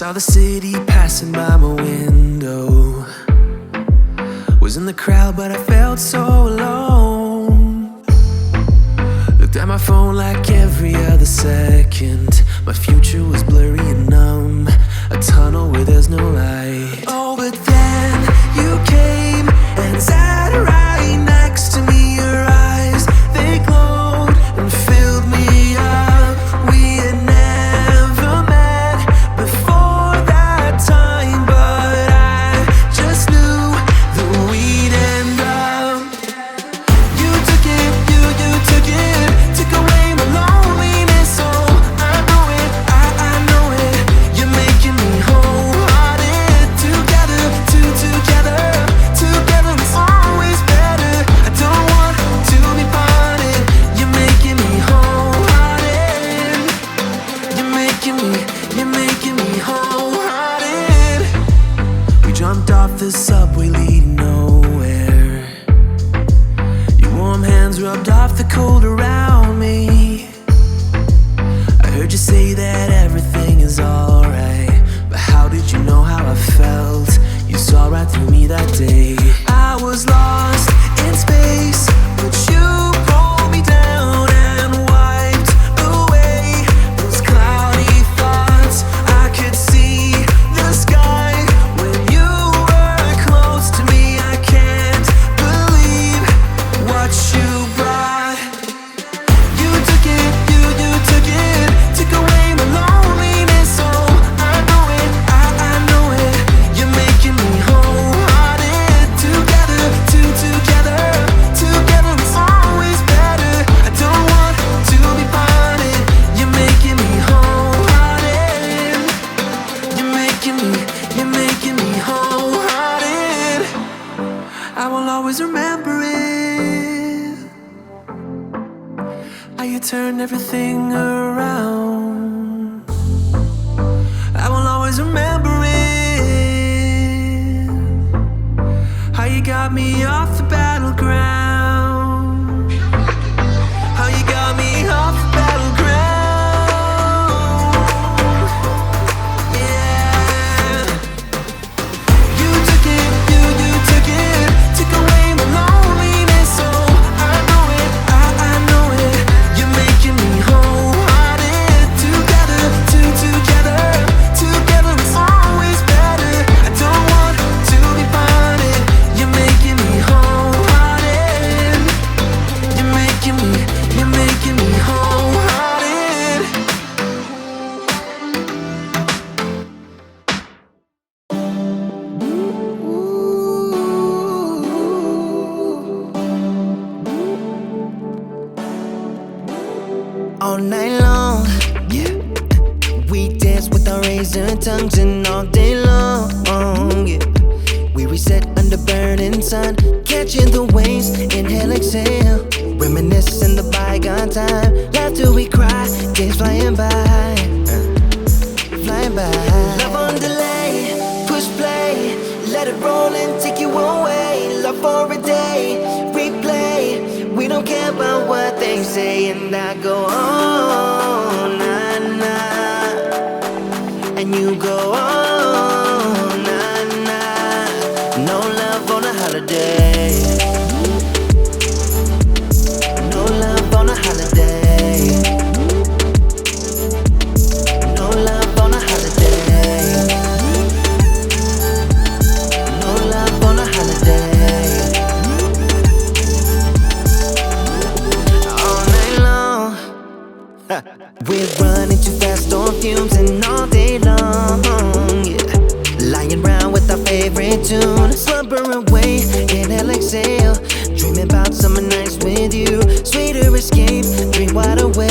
saw the city passing by my window. Was in the crowd, but I felt so alone. Looked at my phone like every other second. My future was blurry and numb, a tunnel where there's no light. Oh, but then you came and sat right next to me. Your eyes, they glowed and filled me up. We had never met before that time, but I just knew that we'd end up. You took it, you took it, took away my loneliness. Oh, I know it, I know it. You're making me wholehearted. Together, together, together is always better. I don't want to be parted. You're making me wholehearted. You're making me wholehearted. We jumped off the subway leading nowhere. Your warm hands rubbed off the cold around me. I heard you say that everything is alright, but how did you know how I felt? You saw right through me that day. I was lost in space, but you pulled me down and wiped away those cloudy thoughts. I could see the sky when you were close to me. I can't believe what you brought. You took it, you took it, took away my loneliness. Oh, I know it, I know it. You're making me wholehearted. Together, together, together is always better. I don't want to be parted. You're making me wholehearted. You're making me wholehearted. I will always remember it, how you turned everything around. I will always remember it, how you got me off the battleground. How you got me off the battleground. Yeah. You took it, you took it, took away my loneliness. Oh, I know it, I know it. You're making me wholehearted. Together, together, together is always better. I don't want to be parted. You're making me wholehearted. You're making me wholehearted. All night long, yeah. We dance with our razor tongues and all day long, yeah. We reset under burning sun, catching the waves, inhale, exhale. Reminiscing the bygone time, laugh till we cry, days flying by, flying by. Love on delay, push play, let it roll and take you away. Love for a day, replay. We don't care about what they say, and I go on, nah, nah. And you go on, nah, nah. No love on a holiday. No love on a holiday. No love on a holiday. No love on a holiday. All night long, we're running too fast on fumes and all day long, yeah. Lying around with our favorite tune, slumber away, inhale, exhale. Dreaming about summer nights with you, sweeter escape, dream wide awake.